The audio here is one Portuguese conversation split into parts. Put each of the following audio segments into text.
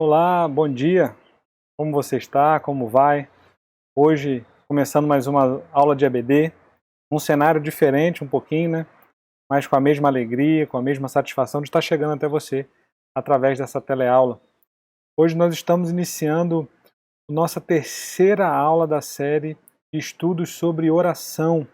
Olá, bom dia. Como você está? Como vai? Hoje, começando mais uma aula de EBD, um cenário diferente um pouquinho, né? Mas com a mesma alegria, com a mesma satisfação de estar chegando até você através dessa teleaula. Hoje nós estamos iniciando a nossa terceira aula da série de estudos sobre oração.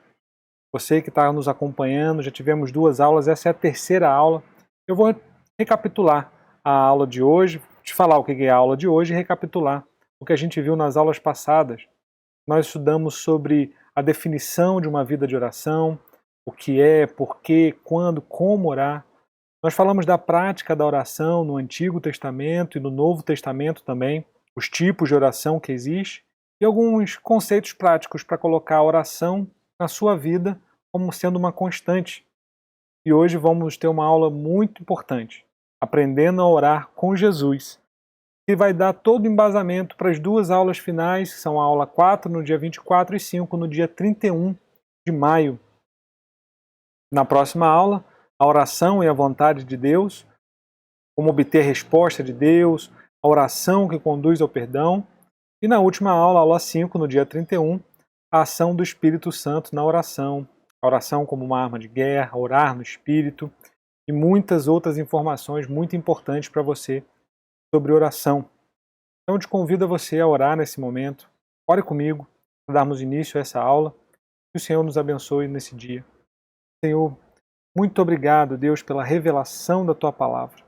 Você que está nos acompanhando, já tivemos duas aulas, essa é a terceira aula. Eu vou recapitular a aula de hoje, te falar o que é a aula de hoje e recapitular o que a gente viu nas aulas passadas. Nós estudamos sobre a definição de uma vida de oração, o que é, por quê, quando, como orar. Nós falamos da prática da oração no Antigo Testamento e no Novo Testamento também, os tipos de oração que existem e alguns conceitos práticos para colocar a oração na sua vida como sendo uma constante. E hoje vamos ter uma aula muito importante, aprendendo a orar com Jesus, que vai dar todo o embasamento para as duas aulas finais, que são a aula 4 no dia 24 e 5 no dia 31 de maio. Na próxima aula, a oração e a vontade de Deus, como obter resposta de Deus, a oração que conduz ao perdão. E na última aula, aula 5, no dia 31, a ação do Espírito Santo na oração. A oração como uma arma de guerra, orar no Espírito e muitas outras informações muito importantes para você sobre oração. Então eu te convido a você a orar nesse momento. Ore comigo para darmos início a essa aula. Que o Senhor nos abençoe nesse dia. Senhor, muito obrigado, Deus, pela revelação da Tua Palavra.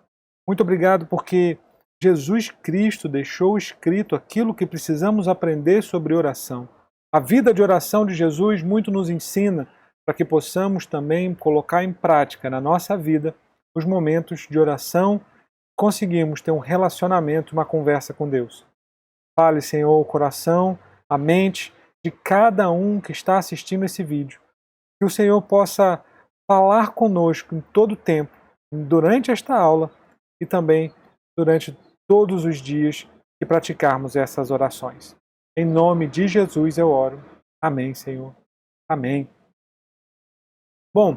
Muito obrigado porque Jesus Cristo deixou escrito aquilo que precisamos aprender sobre oração. A vida de oração de Jesus muito nos ensina para que possamos também colocar em prática na nossa vida os momentos de oração, conseguimos ter um relacionamento, uma conversa com Deus. Fale, Senhor, o coração, a mente de cada um que está assistindo esse vídeo. Que o Senhor possa falar conosco em todo o tempo, durante esta aula e também durante todos os dias que praticarmos essas orações. Em nome de Jesus eu oro. Amém, Senhor. Amém. Bom,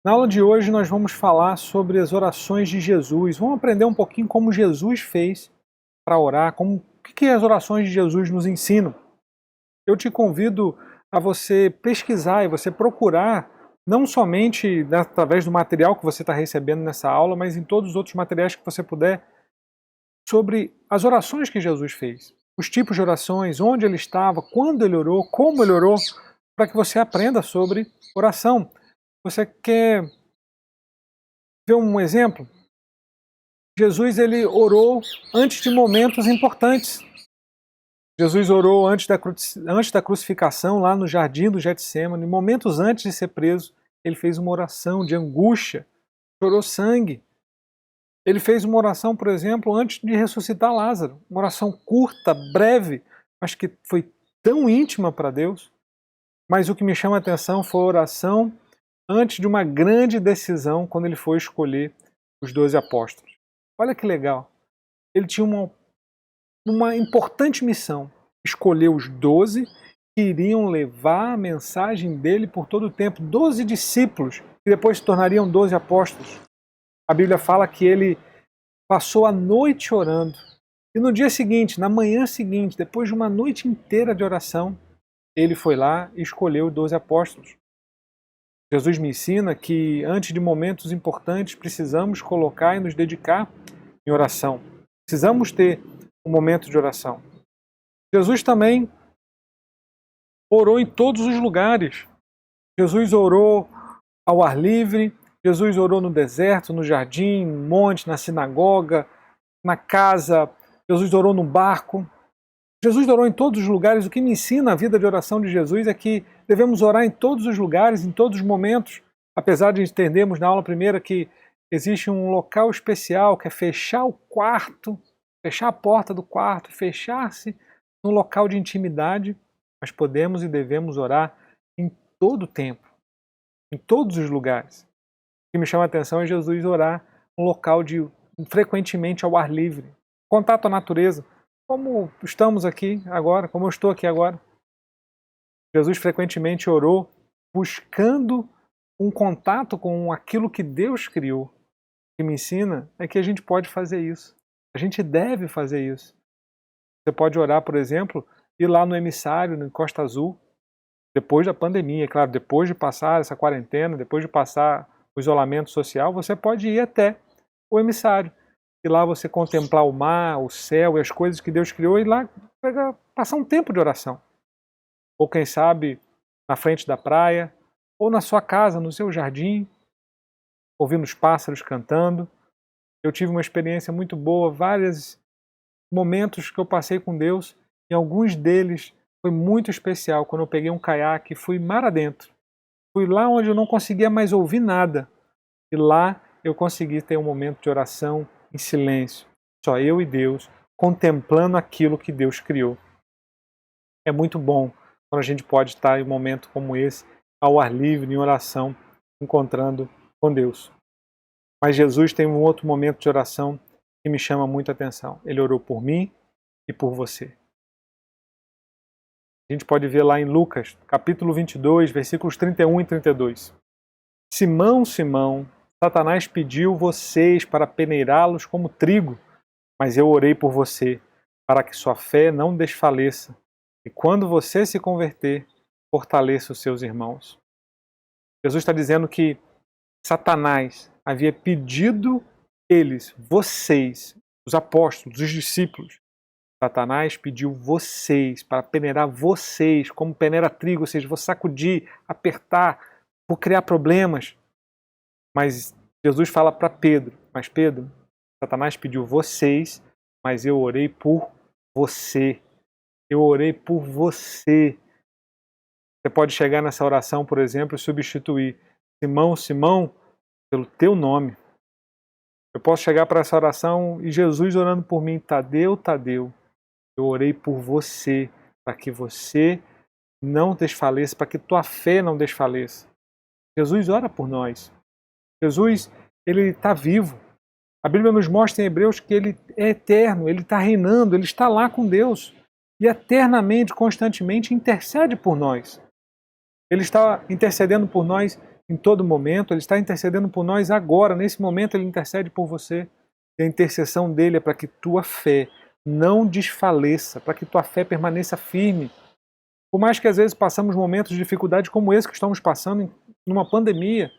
na aula de hoje nós vamos falar sobre as orações de Jesus. Vamos aprender um pouquinho como Jesus fez para orar, o que as orações de Jesus nos ensinam. Eu te convido a você pesquisar e você procurar, não somente através do material que você está recebendo nessa aula, mas em todos os outros materiais que você puder, sobre as orações que Jesus fez. Os tipos de orações, onde ele estava, quando ele orou, como ele orou, para que você aprenda sobre oração. Você quer ver um exemplo? Jesus ele orou antes de momentos importantes. Jesus orou antes da crucificação, lá no jardim do Getsêmani, momentos antes de ser preso, ele fez uma oração de angústia, chorou sangue. Ele fez uma oração, por exemplo, antes de ressuscitar Lázaro, uma oração curta, breve, mas que foi tão íntima para Deus. Mas o que me chama a atenção foi a oração antes de uma grande decisão, quando ele foi escolher os 12 apóstolos. Olha que legal. Ele tinha uma importante missão, escolher os 12 que iriam levar a mensagem dele por todo o tempo, 12 discípulos, que depois se tornariam 12 apóstolos. A Bíblia fala que ele passou a noite orando, e no dia seguinte, na manhã seguinte, depois de uma noite inteira de oração, ele foi lá e escolheu os 12 apóstolos. Jesus me ensina que antes de momentos importantes precisamos colocar e nos dedicar em oração. Precisamos ter um momento de oração. Jesus também orou em todos os lugares. Jesus orou ao ar livre, Jesus orou no deserto, no jardim, no monte, na sinagoga, na casa, Jesus orou no barco. Jesus orou em todos os lugares. O que me ensina a vida de oração de Jesus é que devemos orar em todos os lugares, em todos os momentos. Apesar de entendermos na aula primeira que existe um local especial, que é fechar o quarto, fechar a porta do quarto, fechar-se num local de intimidade, mas podemos e devemos orar em todo o tempo, em todos os lugares. O que me chama a atenção é Jesus orar num local frequentemente ao ar livre, contato à natureza, como estamos aqui agora, como eu estou aqui agora. Jesus frequentemente orou buscando um contato com aquilo que Deus criou. O que me ensina é que a gente pode fazer isso. A gente deve fazer isso. Você pode orar, por exemplo, ir lá no emissário, no Costa Azul, depois da pandemia, claro, depois de passar essa quarentena, depois de passar o isolamento social, você pode ir até o emissário. E lá você contemplar o mar, o céu e as coisas que Deus criou e lá passar um tempo de oração. Ou quem sabe na frente da praia, ou na sua casa, no seu jardim, ouvindo os pássaros cantando. Eu tive uma experiência muito boa, vários momentos que eu passei com Deus, e alguns deles foi muito especial, quando eu peguei um caiaque e fui mar adentro. Fui lá onde eu não conseguia mais ouvir nada, e lá eu consegui ter um momento de oração em silêncio, só eu e Deus, contemplando aquilo que Deus criou. É muito bom quando a gente pode estar em um momento como esse, ao ar livre, em oração, encontrando com Deus. Mas Jesus tem um outro momento de oração que me chama muita atenção. Ele orou por mim e por você. A gente pode ver lá em Lucas, capítulo 22, versículos 31 e 32. Simão, Simão, Satanás pediu vocês para peneirá-los como trigo, mas eu orei por você, para que sua fé não desfaleça. E quando você se converter, fortaleça os seus irmãos. Jesus está dizendo que Satanás havia pedido eles, vocês, os apóstolos, os discípulos. Satanás pediu vocês para peneirar vocês, como peneira trigo, ou seja, vou sacudir, apertar, vou criar problemas. Mas Jesus fala para Pedro, mas Pedro, Satanás pediu vocês, mas eu orei por você. Eu orei por você. Você pode chegar nessa oração, por exemplo, e substituir Simão, Simão, pelo teu nome. Eu posso chegar para essa oração e Jesus orando por mim, Tadeu, Tadeu, eu orei por você, para que você não desfaleça, para que tua fé não desfaleça. Jesus ora por nós. Jesus, ele está vivo. A Bíblia nos mostra em Hebreus que ele é eterno, ele está reinando, ele está lá com Deus. E eternamente, constantemente, intercede por nós. Ele está intercedendo por nós em todo momento, ele está intercedendo por nós agora, nesse momento ele intercede por você. E a intercessão dele é para que tua fé não desfaleça, para que tua fé permaneça firme. Por mais que às vezes passamos momentos de dificuldade como esse que estamos passando numa pandemia,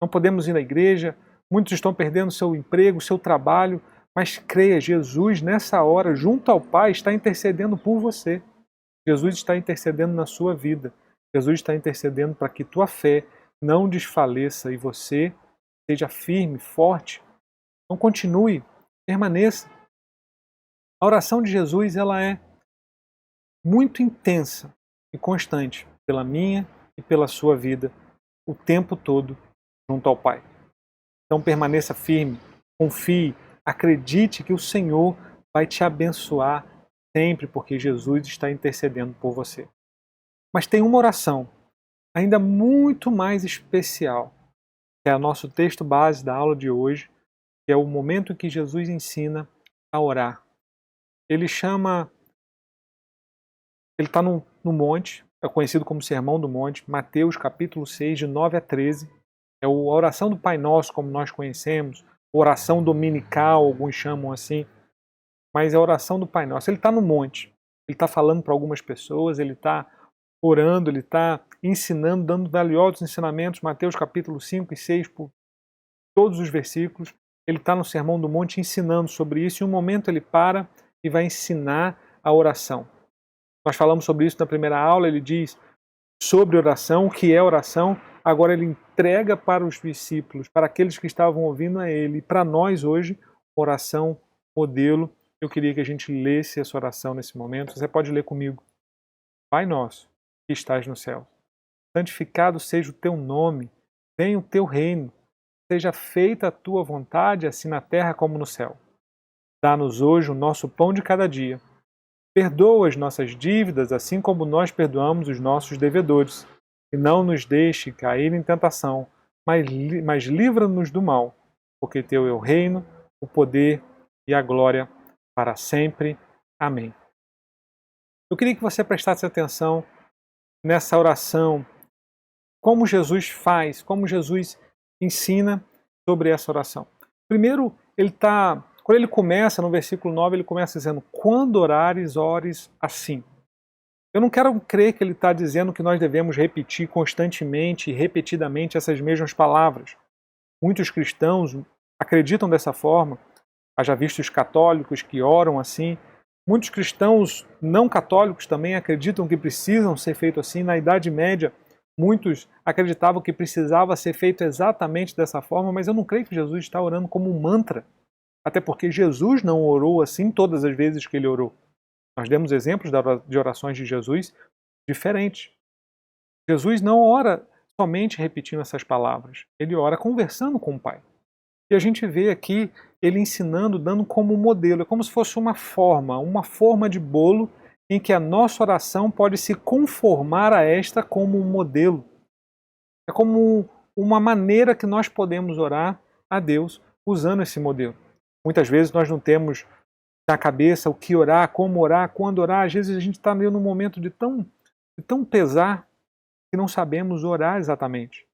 não podemos ir na igreja, muitos estão perdendo seu emprego, seu trabalho, mas creia, Jesus nessa hora, junto ao Pai, está intercedendo por você. Jesus está intercedendo na sua vida. Jesus está intercedendo para que tua fé não desfaleça e você seja firme, forte. Então continue, permaneça. A oração de Jesus ela é muito intensa e constante pela minha e pela sua vida o tempo todo junto ao Pai. Então permaneça firme, confie, acredite que o Senhor vai te abençoar sempre porque Jesus está intercedendo por você. Mas tem uma oração ainda muito mais especial, que é o nosso texto base da aula de hoje, que é o momento que Jesus ensina a orar. Ele está no monte, é conhecido como Sermão do Monte, Mateus capítulo 6, de 9 a 13. É a oração do Pai Nosso, como nós conhecemos, oração dominical, alguns chamam assim, mas é a oração do Pai Nosso. Ele está no monte, ele está falando para algumas pessoas, ele está orando, ele está ensinando, dando valiosos ensinamentos, Mateus capítulo 5 e 6, por todos os versículos. Ele está no Sermão do Monte ensinando sobre isso, e em um momento ele para e vai ensinar a oração. Nós falamos sobre isso na primeira aula, ele diz sobre oração, o que é oração, agora ele entrega para os discípulos, para aqueles que estavam ouvindo a ele, e para nós hoje, oração modelo. Eu queria que a gente lesse essa oração nesse momento, você pode ler comigo. Pai nosso, que estás no céu, santificado seja o teu nome, venha o teu reino, seja feita a tua vontade, assim na terra como no céu. Dá-nos hoje o nosso pão de cada dia. Perdoa as nossas dívidas, assim como nós perdoamos os nossos devedores. E não nos deixe cair em tentação, mas livra-nos do mal, porque teu é o reino, o poder e a glória para sempre. Amém. Eu queria que você prestasse atenção nessa oração, como Jesus faz, como Jesus ensina sobre essa oração. Primeiro, ele está Quando ele começa, no versículo 9, ele começa dizendo: quando orares, ores assim. Eu não quero crer que ele está dizendo que nós devemos repetir constantemente e repetidamente essas mesmas palavras. Muitos cristãos acreditam dessa forma. Haja visto os católicos que oram assim. Muitos cristãos não católicos também acreditam que precisam ser feito assim. Na Idade Média, muitos acreditavam que precisava ser feito exatamente dessa forma, mas eu não creio que Jesus está orando como um mantra. Até porque Jesus não orou assim todas as vezes que ele orou. Nós demos exemplos de orações de Jesus diferentes. Jesus não ora somente repetindo essas palavras. Ele ora conversando com o Pai. E a gente vê aqui ele ensinando, dando como modelo. É como se fosse uma forma de bolo em que a nossa oração pode se conformar a esta como um modelo. É como uma maneira que nós podemos orar a Deus usando esse modelo. Muitas vezes nós não temos na cabeça o que orar, como orar, quando orar. Às vezes a gente está meio num momento de tão pesar que não sabemos orar exatamente.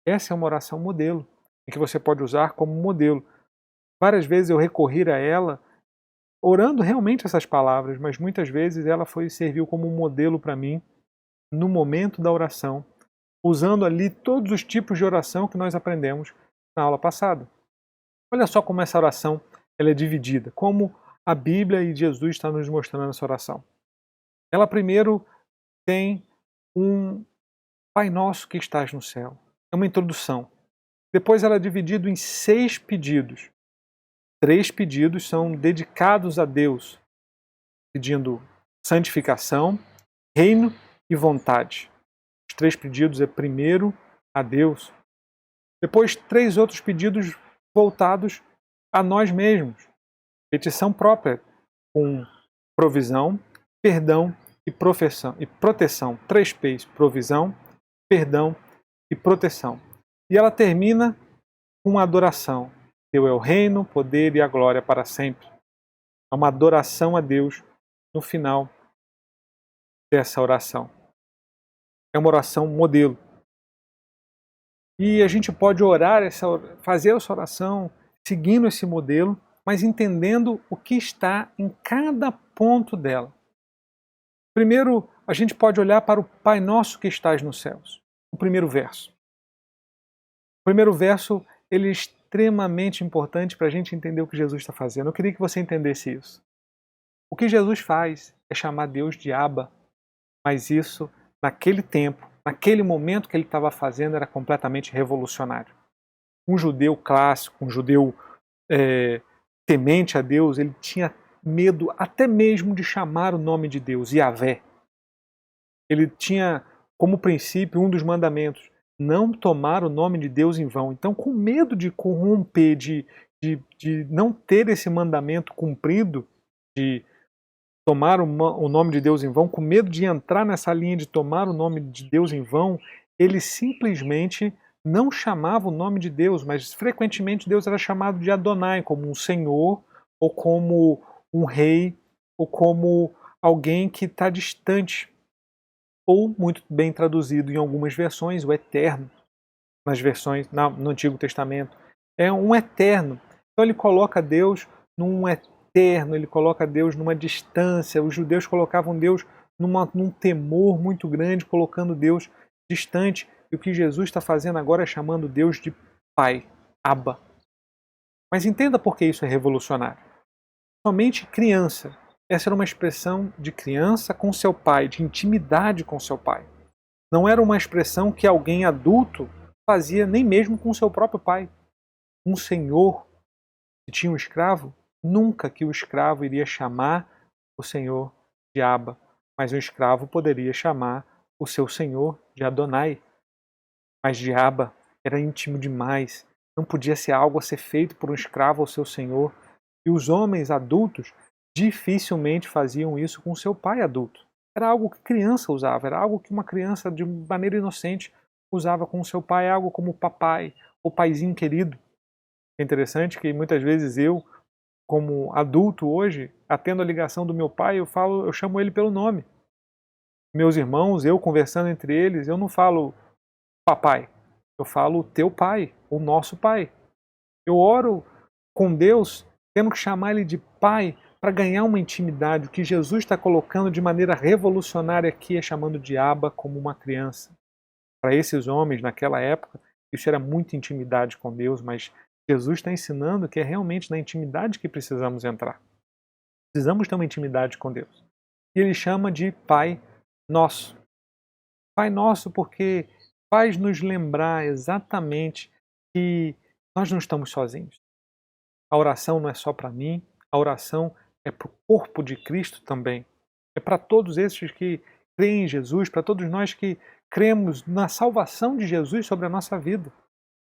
Essa é uma oração modelo, e que você pode usar como modelo. Várias vezes eu recorri a ela, orando realmente essas palavras, mas muitas vezes ela serviu como um modelo para mim, no momento da oração, usando ali todos os tipos de oração que nós aprendemos na aula passada. Olha só como essa oração ela é dividida, como a Bíblia e Jesus estão nos mostrando essa oração. Ela primeiro tem um Pai Nosso que estás no céu. É uma introdução. Depois ela é dividida em 6 pedidos. 3 pedidos são dedicados a Deus, pedindo santificação, reino e vontade. Os 3 pedidos é primeiro a Deus. Depois 3 outros pedidos voltados a nós mesmos. Petição própria, com provisão, perdão e proteção. 3 P's: provisão, perdão e proteção. E ela termina com adoração. Teu é o reino, o poder e a glória para sempre. É uma adoração a Deus no final dessa oração. É uma oração modelo. E a gente pode fazer essa oração seguindo esse modelo, mas entendendo o que está em cada ponto dela. Primeiro, a gente pode olhar para o Pai Nosso que estás nos céus. O primeiro verso. O primeiro verso ele é extremamente importante para a gente entender o que Jesus está fazendo. Eu queria que você entendesse isso. O que Jesus faz é chamar Deus de Abba, mas isso, naquele tempo, naquele momento que ele estava fazendo, era completamente revolucionário. Um judeu clássico, um judeu temente a Deus, ele tinha medo até mesmo de chamar o nome de Deus, Yahvé. Ele tinha como princípio um dos mandamentos: não tomar o nome de Deus em vão. Então, com medo de corromper, de não ter esse mandamento cumprido, de tomar o nome de Deus em vão, com medo de entrar nessa linha de tomar o nome de Deus em vão, ele simplesmente não chamava o nome de Deus, mas frequentemente Deus era chamado de Adonai, como um senhor, ou como um rei, ou como alguém que está distante. Ou, muito bem traduzido em algumas versões, o eterno, nas versões no Antigo Testamento. É um eterno. Então ele coloca Deus num eterno, ele coloca Deus numa distância. Os judeus colocavam Deus num temor muito grande, colocando Deus distante. E o que Jesus está fazendo agora é chamando Deus de Pai, Abba. Mas entenda por que isso é revolucionário. Somente criança. Essa era uma expressão de criança com seu pai, de intimidade com seu pai. Não era uma expressão que alguém adulto fazia nem mesmo com seu próprio pai. Um senhor que tinha um escravo, nunca que o escravo iria chamar o senhor de Abba, mas o escravo poderia chamar o seu senhor de Adonai. Mas de Abba era íntimo demais, não podia ser algo a ser feito por um escravo ao seu senhor. E os homens adultos dificilmente faziam isso com seu pai adulto. Era algo que criança usava, era algo que uma criança de maneira inocente usava com seu pai, algo como papai ou paizinho querido. É interessante que muitas vezes eu, como adulto hoje, atendo a ligação do meu pai, eu chamo ele pelo nome. Meus irmãos, eu conversando entre eles, eu não falo papai, eu falo teu pai, o nosso pai. Eu oro com Deus temos que chamar Ele de Pai para ganhar uma intimidade. O que Jesus está colocando de maneira revolucionária aqui é chamando de Abba como uma criança. Para esses homens, naquela época, isso era muita intimidade com Deus, mas Jesus está ensinando que é realmente na intimidade que precisamos entrar. Precisamos ter uma intimidade com Deus. E Ele chama de Pai Nosso. Pai Nosso porque faz nos lembrar exatamente que nós não estamos sozinhos. A oração não é só para mim, a oração é para o corpo de Cristo também. É para todos esses que creem em Jesus, para todos nós que cremos na salvação de Jesus sobre a nossa vida.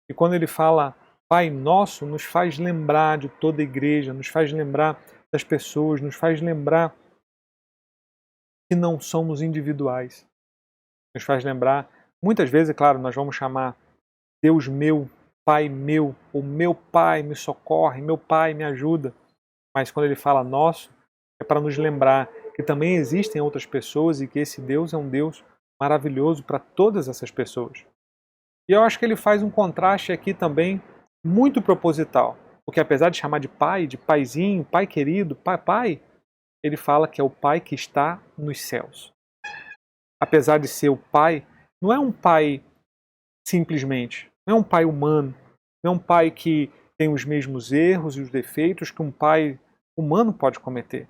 E quando Ele fala Pai Nosso, nos faz lembrar de toda a igreja, nos faz lembrar das pessoas, nos faz lembrar que não somos individuais. Nos faz lembrar, muitas vezes, é claro, nós vamos chamar Deus meu, Pai meu, o meu Pai me socorre, meu Pai me ajuda. Mas quando Ele fala nosso, é para nos lembrar que também existem outras pessoas e que esse Deus é um Deus maravilhoso para todas essas pessoas. E eu acho que Ele faz um contraste aqui também muito proposital. Porque apesar de chamar de pai, de paizinho, pai querido, pai, Ele fala que é o Pai que está nos céus. Apesar de ser o Pai, não é um Pai simplesmente, não é um Pai humano, não é um Pai que tem os mesmos erros e os defeitos que um Pai humano pode cometer,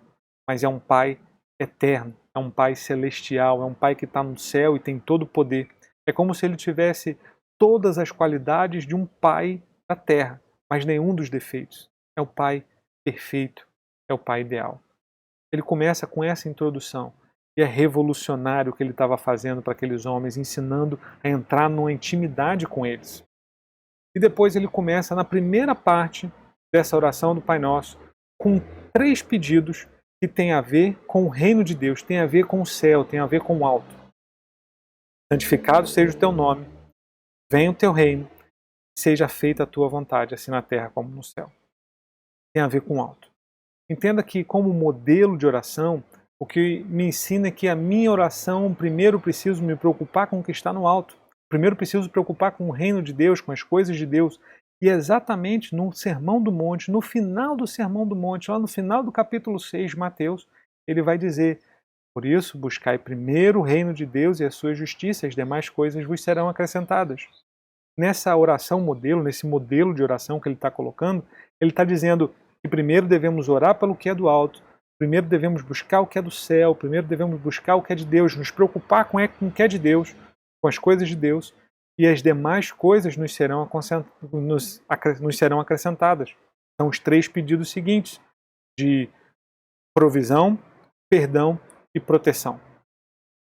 mas é um Pai eterno, é um Pai celestial, é um Pai que está no céu e tem todo o poder. É como se Ele tivesse todas as qualidades de um Pai da terra, mas nenhum dos defeitos. É o Pai perfeito, é o Pai ideal. Ele começa com essa introdução. E é revolucionário o que ele estava fazendo para aqueles homens, ensinando a entrar numa intimidade com eles. E depois ele começa na primeira parte dessa oração do Pai Nosso, com 3 pedidos que têm a ver com o reino de Deus, têm a ver com o céu, têm a ver com o alto. Santificado seja o teu nome, venha o teu reino, seja feita a tua vontade, assim na terra como no céu. Tem a ver com o alto. Entenda que, como modelo de oração, o que me ensina é que a minha oração, primeiro preciso me preocupar com o que está no alto. Primeiro preciso me preocupar com o reino de Deus, com as coisas de Deus. E exatamente no Sermão do Monte, no final do Sermão do Monte, lá no final do capítulo 6 de Mateus, ele vai dizer: por isso, buscai primeiro o reino de Deus e a sua justiça, as demais coisas vos serão acrescentadas. Nessa oração modelo, nesse modelo de oração que ele está colocando, ele está dizendo que primeiro devemos orar pelo que é do alto, primeiro devemos buscar o que é do céu, primeiro devemos buscar o que é de Deus, nos preocupar com o que é de Deus, com as coisas de Deus, e as demais coisas nos serão acrescentadas. São os 3 pedidos seguintes, de provisão, perdão e proteção.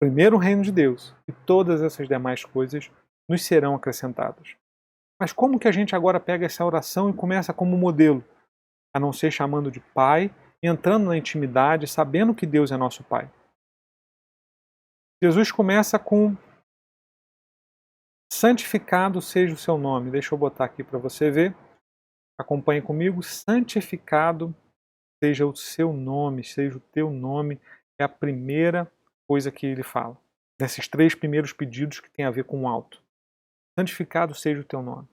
Primeiro o reino de Deus, e todas essas demais coisas nos serão acrescentadas. Mas como que a gente agora pega essa oração e começa como modelo? A não ser chamando de Pai, entrando na intimidade, sabendo que Deus é nosso Pai. Jesus começa com: santificado seja o seu nome. Deixa eu botar aqui para você ver. Acompanhe comigo. Santificado seja o seu nome, seja o teu nome. É a primeira coisa que ele fala. Desses 3 primeiros pedidos que tem a ver com o alto. Santificado seja o teu nome.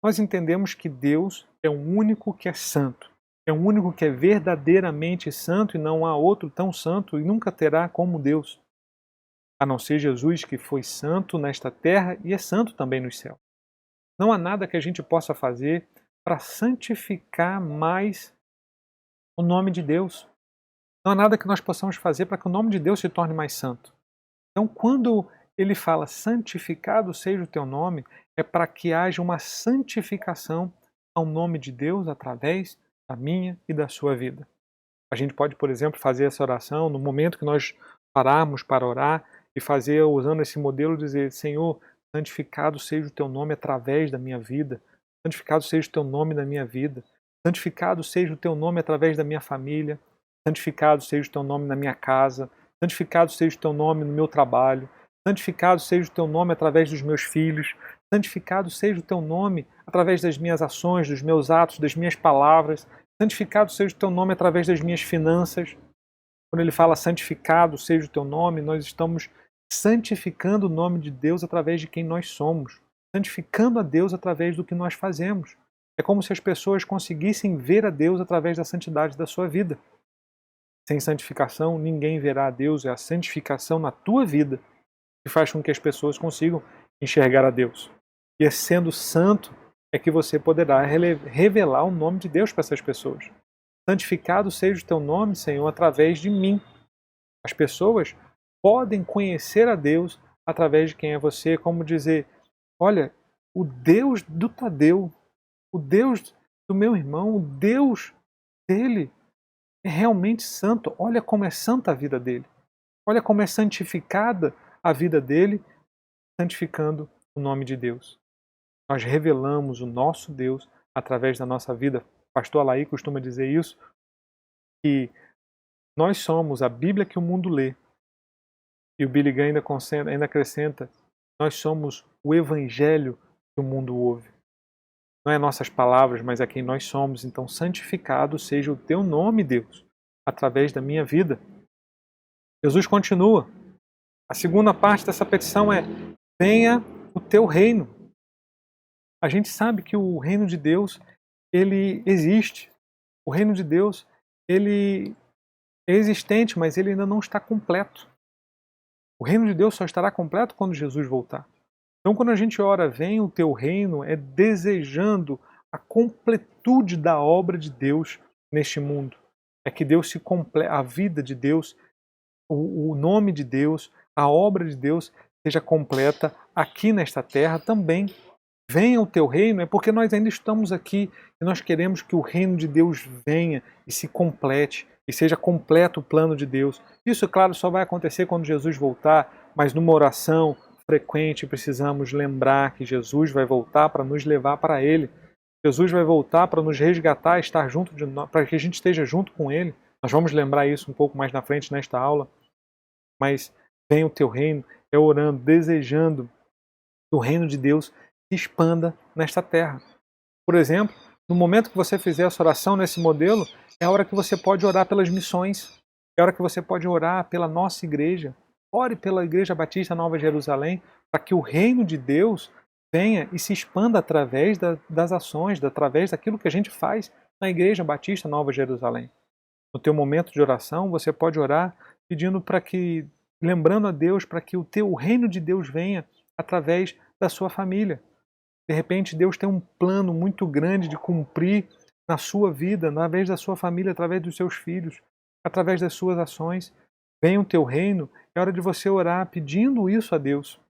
Nós entendemos que Deus é o único que é santo. É o único que é verdadeiramente santo e não há outro tão santo e nunca terá como Deus. A não ser Jesus, que foi santo nesta terra e é santo também nos céus. Não há nada que a gente possa fazer para santificar mais o nome de Deus. Não há nada que nós possamos fazer para que o nome de Deus se torne mais santo. Então, quando ele fala santificado seja o teu nome, é para que haja uma santificação ao nome de Deus através da minha e da sua vida. A gente pode, por exemplo, fazer essa oração no momento que nós pararmos para orar e fazer, usando esse modelo, dizer: Senhor, santificado seja o teu nome através da minha vida, santificado seja o teu nome na minha vida, santificado seja o teu nome através da minha família, santificado seja o teu nome na minha casa, santificado seja o teu nome no meu trabalho, santificado seja o teu nome através dos meus filhos, santificado seja o teu nome através das minhas ações, dos meus atos, das minhas palavras, santificado seja o teu nome através das minhas finanças. Quando ele fala santificado seja o teu nome, nós estamos santificando o nome de Deus através de quem nós somos, santificando a Deus através do que nós fazemos. É como se as pessoas conseguissem ver a Deus através da santidade da sua vida. Sem santificação, ninguém verá a Deus. É a santificação na tua vida que faz com que as pessoas consigam enxergar a Deus. E é sendo santo é que você poderá revelar o nome de Deus para essas pessoas. Santificado seja o teu nome, Senhor, através de mim. As pessoas podem conhecer a Deus através de quem é você, como dizer, olha, o Deus do Tadeu, o Deus do meu irmão, o Deus dele é realmente santo. Olha como é santa a vida dele. Olha como é santificada a vida dele, santificando o nome de Deus. Nós revelamos o nosso Deus através da nossa vida. O pastor Alaí costuma dizer isso, que nós somos a Bíblia que o mundo lê. E o Billy Graham ainda acrescenta, nós somos o Evangelho que o mundo ouve. Não é nossas palavras, mas é quem nós somos. Então, santificado seja o teu nome, Deus, através da minha vida. Jesus continua. A segunda parte dessa petição é, venha o teu reino. A gente sabe que o reino de Deus, ele existe. O reino de Deus, ele é existente, mas ele ainda não está completo. O reino de Deus só estará completo quando Jesus voltar. Então, quando a gente ora, vem o teu reino, é desejando a completude da obra de Deus neste mundo. É que Deus se complete, a vida de Deus, o nome de Deus, a obra de Deus seja completa aqui nesta terra também. Venha o teu reino, é porque nós ainda estamos aqui e nós queremos que o reino de Deus venha e se complete, e seja completo o plano de Deus. Isso, claro, só vai acontecer quando Jesus voltar, mas numa oração frequente precisamos lembrar que Jesus vai voltar para nos levar para Ele. Jesus vai voltar para nos resgatar, estar junto de nós, para que a gente esteja junto com Ele. Nós vamos lembrar isso um pouco mais na frente nesta aula. Mas venha o teu reino, é orando, desejando que o reino de Deus se expanda nesta terra. Por exemplo, no momento que você fizer essa oração nesse modelo, é a hora que você pode orar pelas missões, é a hora que você pode orar pela nossa igreja. Ore pela Igreja Batista Nova Jerusalém, para que o reino de Deus venha e se expanda através das ações, através daquilo que a gente faz na Igreja Batista Nova Jerusalém. No teu momento de oração, você pode orar pedindo para que, lembrando a Deus, para que o reino de Deus venha através da sua família. De repente, Deus tem um plano muito grande de cumprir na sua vida, através da sua família, através dos seus filhos, através das suas ações. Venha o teu reino, é hora de você orar pedindo isso a Deus,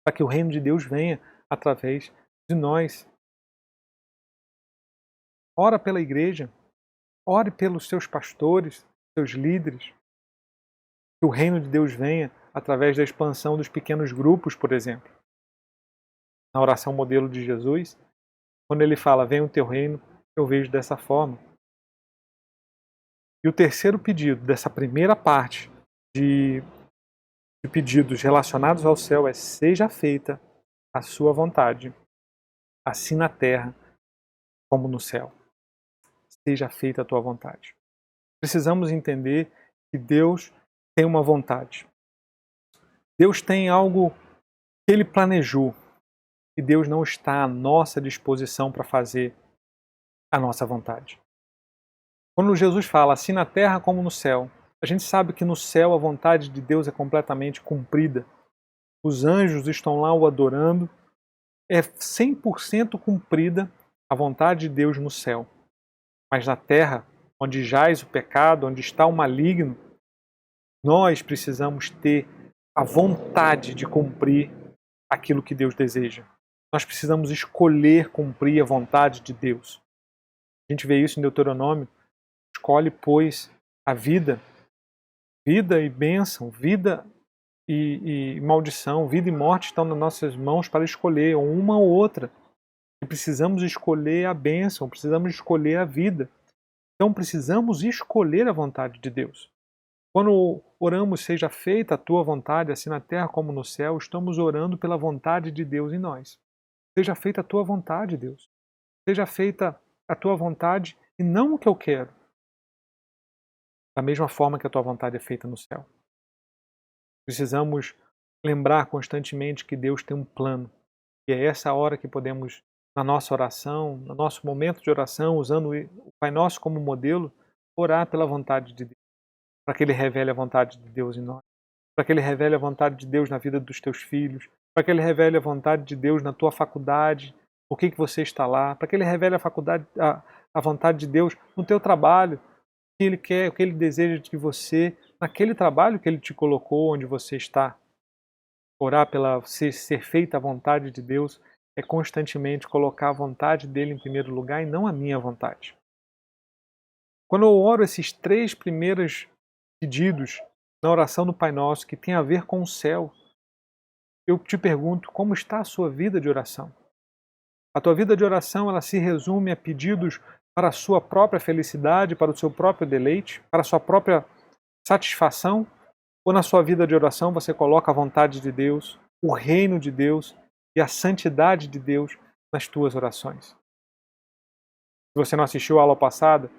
para que o reino de Deus venha através de nós. Ora pela igreja, ore pelos seus pastores, seus líderes, que o reino de Deus venha através da expansão dos pequenos grupos, por exemplo. Na oração modelo de Jesus, quando ele fala, venha o teu reino, eu vejo dessa forma. E o terceiro pedido dessa primeira parte de pedidos relacionados ao céu é, seja feita a sua vontade, assim na terra como no céu. Seja feita a tua vontade. Precisamos entender que Deus tem uma vontade. Deus tem algo que Ele planejou. E Deus não está à nossa disposição para fazer a nossa vontade. Quando Jesus fala assim na terra como no céu, a gente sabe que no céu a vontade de Deus é completamente cumprida. Os anjos estão lá o adorando. É 100% cumprida a vontade de Deus no céu. Mas na terra, onde jaz o pecado, onde está o maligno, nós precisamos ter a vontade de cumprir aquilo que Deus deseja. Nós precisamos escolher cumprir a vontade de Deus. A gente vê isso em Deuteronômio. Escolhe, pois, a vida. Vida e bênção, vida e maldição, vida e morte estão nas nossas mãos para escolher, ou uma ou outra. E precisamos escolher a bênção, precisamos escolher a vida. Então precisamos escolher a vontade de Deus. Quando oramos, seja feita a tua vontade, assim na terra como no céu, estamos orando pela vontade de Deus em nós. Seja feita a tua vontade, Deus. Seja feita a tua vontade e não o que eu quero. Da mesma forma que a tua vontade é feita no céu. Precisamos lembrar constantemente que Deus tem um plano. E é essa hora que podemos na nossa oração, no nosso momento de oração, usando o Pai Nosso como modelo, orar pela vontade de Deus, para que Ele revele a vontade de Deus em nós, para que Ele revele a vontade de Deus na vida dos teus filhos, para que Ele revele a vontade de Deus na tua faculdade, por que você está lá, para que Ele revele a vontade de Deus no teu trabalho, o que Ele quer, o que Ele deseja de você, naquele trabalho que Ele te colocou, onde você está. Orar pela ser feita a vontade de Deus é constantemente colocar a vontade dele em primeiro lugar e não a minha vontade. Quando eu oro esses 3 primeiros pedidos na oração do Pai Nosso, que tem a ver com o céu, eu te pergunto, como está a sua vida de oração? A tua vida de oração, ela se resume a pedidos para a sua própria felicidade, para o seu próprio deleite, para a sua própria satisfação? Ou na sua vida de oração você coloca a vontade de Deus, o reino de Deus e a santidade de Deus nas tuas orações? Se você não assistiu a aula passada,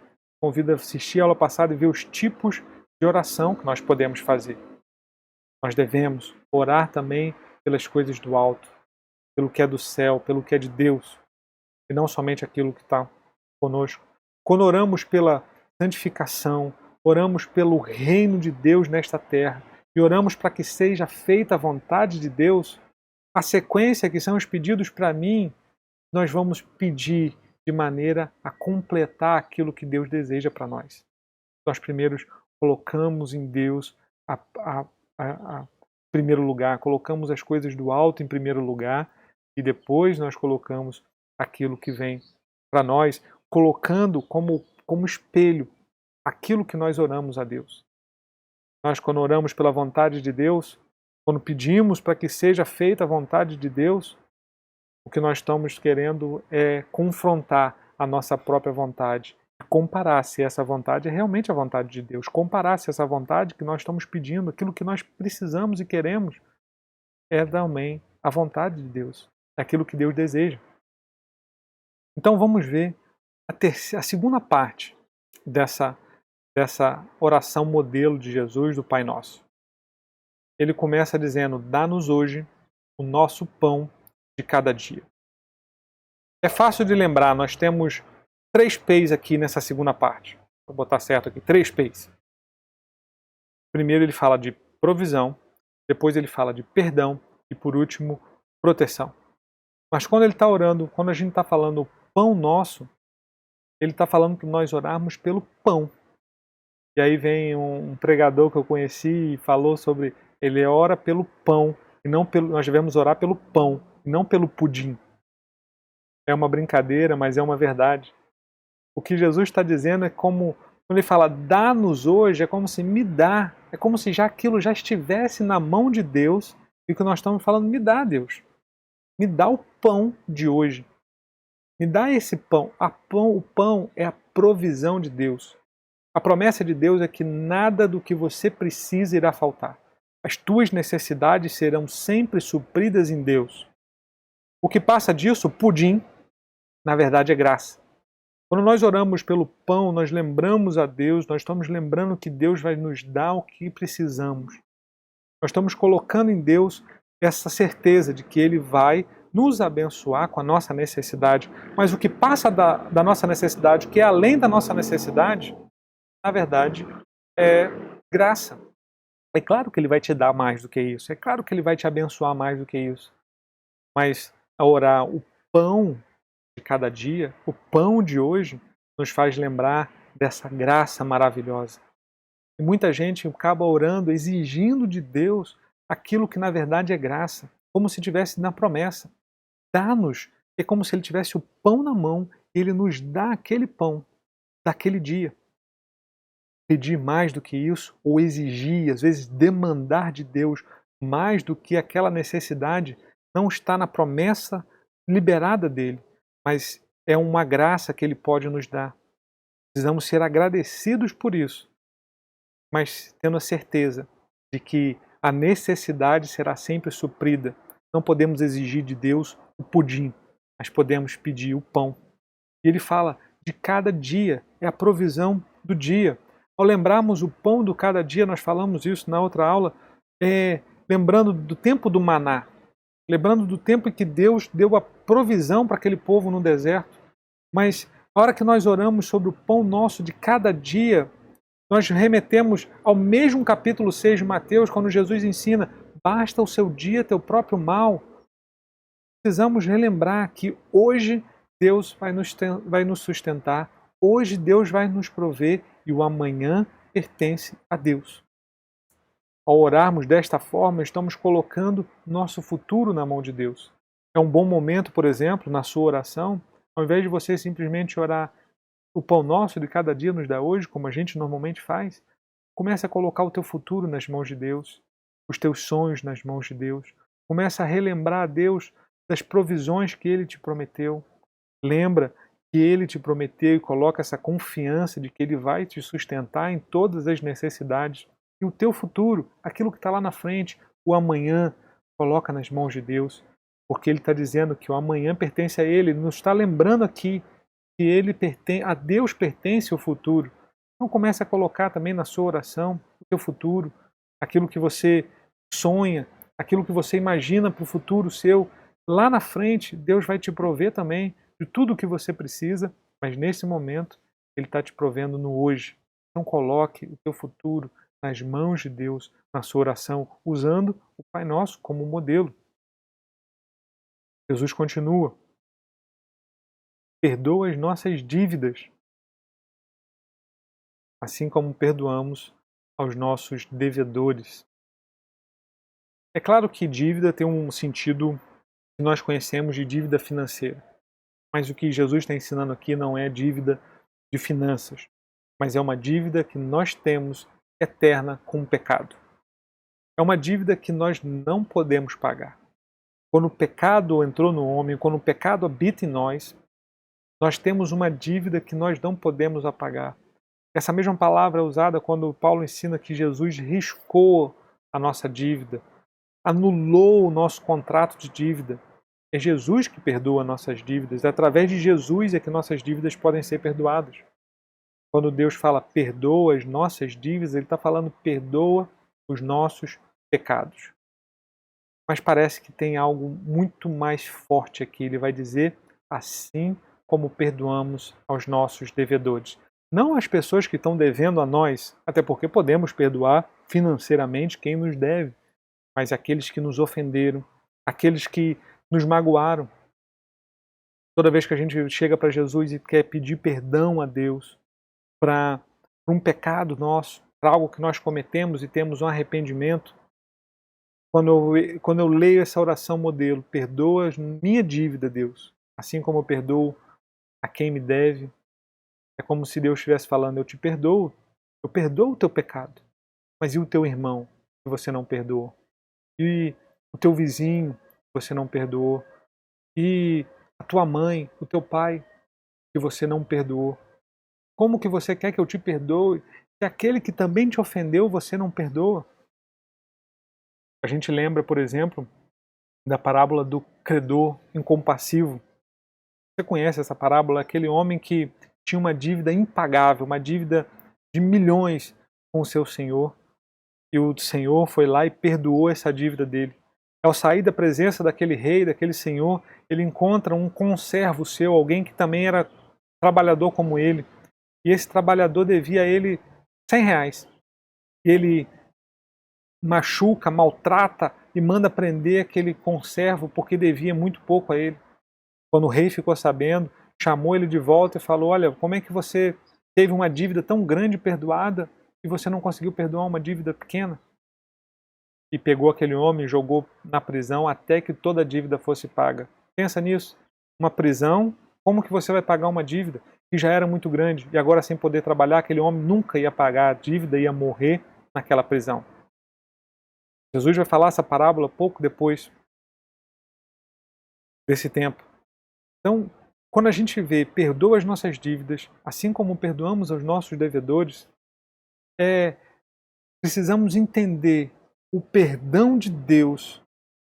convido a assistir a aula passada e ver os tipos de oração que nós podemos fazer. Nós devemos orar também pelas coisas do alto, pelo que é do céu, pelo que é de Deus, e não somente aquilo que está conosco. Quando oramos pela santificação, oramos pelo reino de Deus nesta terra e oramos para que seja feita a vontade de Deus, a sequência que são os pedidos para mim, nós vamos pedir de maneira a completar aquilo que Deus deseja para nós. Nós primeiros colocamos em Deus primeiro lugar, colocamos as coisas do alto em primeiro lugar e depois nós colocamos aquilo que vem para nós, colocando como espelho aquilo que nós oramos a Deus. Nós, quando oramos pela vontade de Deus, quando pedimos para que seja feita a vontade de Deus, o que nós estamos querendo é confrontar a nossa própria vontade, comparar se essa vontade é realmente a vontade de Deus, comparar se essa vontade que nós estamos pedindo, aquilo que nós precisamos e queremos, é também a vontade de Deus, é aquilo que Deus deseja. Então vamos ver a segunda parte dessa oração modelo de Jesus, do Pai Nosso. Ele começa dizendo: dá-nos hoje o nosso pão de cada dia. É fácil de lembrar, nós temos 3 P's aqui nessa segunda parte. Vou botar certo aqui, 3 P's. Primeiro ele fala de provisão, depois ele fala de perdão e por último, proteção. Mas quando ele está orando, quando a gente está falando pão nosso, ele está falando que nós orarmos pelo pão. E aí vem um pregador que eu conheci e falou sobre ele ora pelo pão, e não nós devemos orar pelo pão, e não pelo pudim. É uma brincadeira, mas é uma verdade. O que Jesus está dizendo é como, quando ele fala dá-nos hoje, é como se me dá, é como se já aquilo já estivesse na mão de Deus, e o que nós estamos falando, me dá, Deus. Me dá o pão de hoje. Me dá esse pão. O pão é a provisão de Deus. A promessa de Deus é que nada do que você precisa irá faltar. As tuas necessidades serão sempre supridas em Deus. O que passa disso, pudim, na verdade é graça. Quando nós oramos pelo pão, nós lembramos a Deus, nós estamos lembrando que Deus vai nos dar o que precisamos. Nós estamos colocando em Deus essa certeza de que Ele vai nos abençoar com a nossa necessidade. Mas o que passa da nossa necessidade, o que é além da nossa necessidade, na verdade, é graça. É claro que Ele vai te dar mais do que isso. É claro que Ele vai te abençoar mais do que isso. Mas a orar o pão de cada dia, o pão de hoje, nos faz lembrar dessa graça maravilhosa. E muita gente acaba orando, exigindo de Deus aquilo que na verdade é graça, como se tivesse na promessa. Dá-nos, é como se Ele tivesse o pão na mão e Ele nos dá aquele pão daquele dia. Pedir mais do que isso, ou exigir, às vezes demandar de Deus mais do que aquela necessidade, não está na promessa liberada dele, mas é uma graça que Ele pode nos dar. Precisamos ser agradecidos por isso, mas tendo a certeza de que a necessidade será sempre suprida. Não podemos exigir de Deus o pudim, mas podemos pedir o pão. E ele fala de cada dia, é a provisão do dia. Ao lembrarmos o pão do cada dia, nós falamos isso na outra aula, lembrando do tempo do maná. lembrando do tempo em que Deus deu a provisão para aquele povo no deserto. Mas a hora que nós oramos sobre o pão nosso de cada dia, nós remetemos ao mesmo capítulo 6 de Mateus, quando Jesus ensina: basta o seu dia teu próprio mal. Precisamos relembrar que hoje Deus vai nos sustentar, hoje Deus vai nos prover e o amanhã pertence a Deus. Ao orarmos desta forma, estamos colocando nosso futuro na mão de Deus. É um bom momento, por exemplo, na sua oração, ao invés de você simplesmente orar o pão nosso de cada dia nos dá hoje, como a gente normalmente faz, comece a colocar o teu futuro nas mãos de Deus, os teus sonhos nas mãos de Deus. Comece a relembrar a Deus das provisões que Ele te prometeu. Lembra que Ele te prometeu e coloca essa confiança de que Ele vai te sustentar em todas as necessidades. E o teu futuro, aquilo que está lá na frente, o amanhã, coloca nas mãos de Deus. Porque Ele está dizendo que o amanhã pertence a Ele. Ele nos está lembrando aqui que a Deus pertence o futuro. Então comece a colocar também na sua oração o teu futuro, aquilo que você sonha, aquilo que você imagina para o futuro seu. Lá na frente, Deus vai te prover também de tudo o que você precisa, mas nesse momento, Ele está te provendo no hoje. Então coloque o teu futuro nas mãos de Deus, na sua oração, usando o Pai Nosso como modelo. Jesus continua: perdoa as nossas dívidas, assim como perdoamos aos nossos devedores. É claro que dívida tem um sentido que nós conhecemos de dívida financeira, mas o que Jesus está ensinando aqui não é dívida de finanças, mas é uma dívida que nós temos eterna com o pecado. É uma dívida que nós não podemos pagar. Quando o pecado entrou no homem, quando o pecado habita em nós temos uma dívida que nós não podemos apagar. Essa mesma palavra é usada quando Paulo ensina que Jesus riscou a nossa dívida, anulou o nosso contrato de dívida. É Jesus que perdoa nossas dívidas. É através de Jesus é que nossas dívidas podem ser perdoadas. Quando Deus fala perdoa as nossas dívidas, Ele está falando perdoa os nossos pecados. Mas parece que tem algo muito mais forte aqui. Ele vai dizer assim como perdoamos aos nossos devedores. Não as pessoas que estão devendo a nós, até porque podemos perdoar financeiramente quem nos deve, mas aqueles que nos ofenderam, aqueles que nos magoaram. Toda vez que a gente chega para Jesus e quer pedir perdão a Deus para um pecado nosso, para algo que nós cometemos e temos um arrependimento, quando eu leio essa oração modelo, perdoa minha dívida, Deus, assim como eu perdoo a quem me deve, é como se Deus estivesse falando: eu perdoo o teu pecado, mas e o teu irmão que você não perdoou? E o teu vizinho que você não perdoou? E a tua mãe, o teu pai que você não perdoou? Como que você quer que eu te perdoe se aquele que também te ofendeu você não perdoa? A gente lembra, por exemplo, da parábola do credor incompassivo. Você conhece essa parábola? Aquele homem que tinha uma dívida impagável, uma dívida de milhões com o seu senhor. E o senhor foi lá e perdoou essa dívida dele. Ao sair da presença daquele rei, daquele senhor, ele encontra um conservo seu, alguém que também era trabalhador como ele. E esse trabalhador devia a ele R$100. E ele machuca, maltrata e manda prender aquele conservo porque devia muito pouco a ele. Quando o rei ficou sabendo, chamou ele de volta e falou: olha, como é que você teve uma dívida tão grande perdoada e você não conseguiu perdoar uma dívida pequena? E pegou aquele homem e jogou na prisão até que toda a dívida fosse paga. Pensa nisso. Uma prisão, como que você vai pagar uma dívida que já era muito grande e agora sem poder trabalhar, aquele homem nunca ia pagar a dívida, ia morrer naquela prisão. Jesus vai falar essa parábola pouco depois desse tempo. Então, quando a gente vê perdoa as nossas dívidas, assim como perdoamos aos nossos devedores, precisamos entender o perdão de Deus,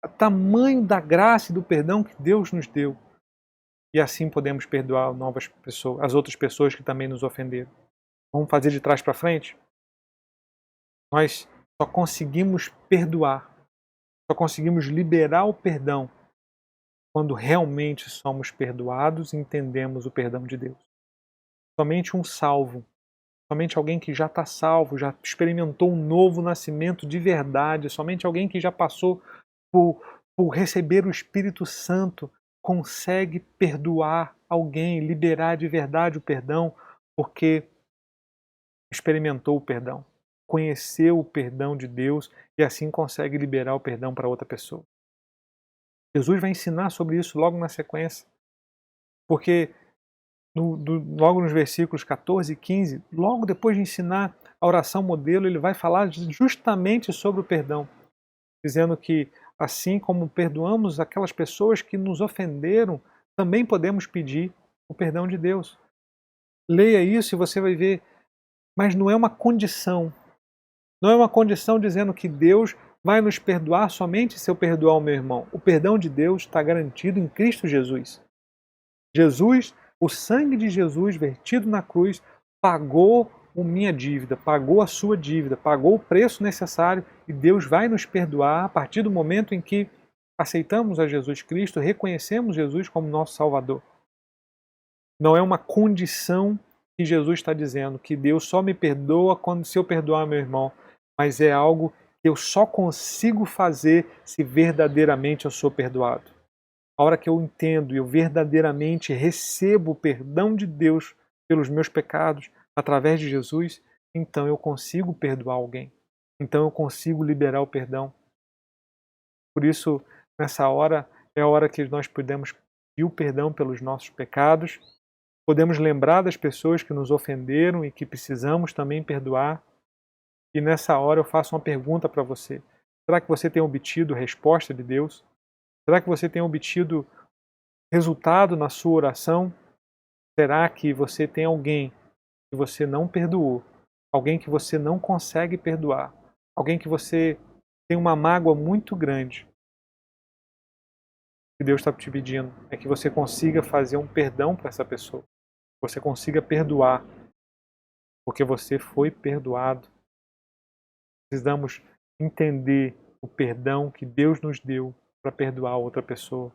o tamanho da graça e do perdão que Deus nos deu. E assim podemos perdoar novas pessoas, as outras pessoas que também nos ofenderam. Vamos fazer de trás para frente? Nós só conseguimos perdoar, só Só conseguimos liberar o perdão quando realmente somos perdoados e entendemos o perdão de Deus. Somente um salvo, somente alguém que já está salvo, já experimentou um novo nascimento de verdade, somente alguém que já passou por receber o Espírito Santo consegue perdoar alguém, liberar de verdade o perdão, porque experimentou o perdão, conheceu o perdão de Deus e assim consegue liberar o perdão para outra pessoa. Jesus vai ensinar sobre isso logo na sequência, porque logo nos versículos 14 e 15, logo depois de ensinar a oração modelo, ele vai falar justamente sobre o perdão, dizendo que assim como perdoamos aquelas pessoas que nos ofenderam, também podemos pedir o perdão de Deus. Leia isso e você vai ver, mas não é uma condição. Não é uma condição dizendo que Deus vai nos perdoar somente se eu perdoar o meu irmão. O perdão de Deus está garantido em Cristo Jesus. Jesus, o sangue de Jesus vertido na cruz, pagou a minha dívida, pagou a sua dívida, pagou o preço necessário e Deus vai nos perdoar a partir do momento em que aceitamos a Jesus Cristo, reconhecemos Jesus como nosso Salvador. Não é uma condição que Jesus está dizendo, que Deus só me perdoa se eu perdoar meu irmão, mas é algo que eu só consigo fazer se verdadeiramente eu sou perdoado. A hora que eu entendo e eu verdadeiramente recebo o perdão de Deus pelos meus pecados através de Jesus, então eu consigo perdoar alguém. Então eu consigo liberar o perdão. Por isso, nessa hora, é a hora que nós podemos pedir o perdão pelos nossos pecados, podemos lembrar das pessoas que nos ofenderam e que precisamos também perdoar. E nessa hora eu faço uma pergunta para você. Será que você tem obtido resposta de Deus? Será que você tem obtido resultado na sua oração? Será que você tem alguém que você não perdoou? Alguém que você não consegue perdoar? Alguém que você tem uma mágoa muito grande? O que Deus está te pedindo é que você consiga fazer um perdão para essa pessoa. Você consiga perdoar, porque você foi perdoado. Precisamos entender o perdão que Deus nos deu para perdoar outra pessoa.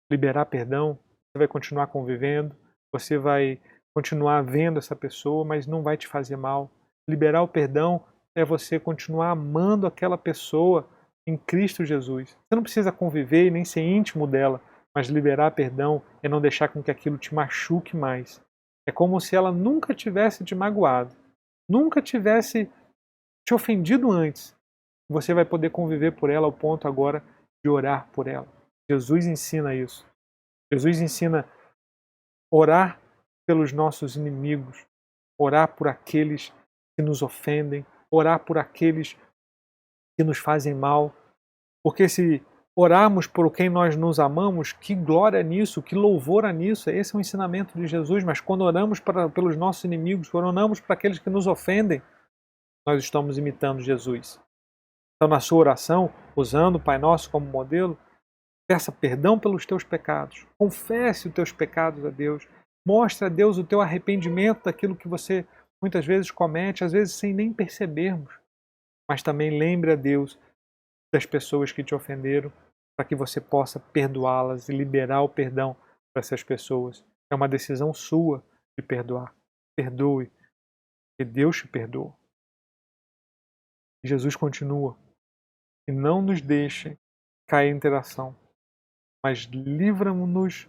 Liberar perdão, você vai continuar convivendo, você vai continuar vendo essa pessoa, mas não vai te fazer mal. Liberar o perdão é você continuar amando aquela pessoa em Cristo Jesus. Você não precisa conviver e nem ser íntimo dela, mas liberar perdão é não deixar com que aquilo te machuque mais. É como se ela nunca tivesse te magoado, nunca tivesse te ofendido antes. Você vai poder conviver por ela ao ponto agora de orar por ela. Jesus ensina isso. Jesus ensina orar pelos nossos inimigos, orar por aqueles que nos ofendem, orar por aqueles que nos fazem mal. Porque se orarmos por quem nós nos amamos, que glória nisso, que louvor nisso. Esse é o ensinamento de Jesus. Mas quando oramos pelos nossos inimigos, quando oramos para aqueles que nos ofendem, nós estamos imitando Jesus. Então, na sua oração, usando o Pai Nosso como modelo, peça perdão pelos teus pecados. Confesse os teus pecados a Deus. Mostre a Deus o teu arrependimento daquilo que você muitas vezes comete, às vezes sem nem percebermos. Mas também lembre a Deus das pessoas que te ofenderam, para que você possa perdoá-las e liberar o perdão para essas pessoas. É uma decisão sua de perdoar. Perdoe, que Deus te perdoa. Jesus continua. E não nos deixe cair em tentação, mas livra-nos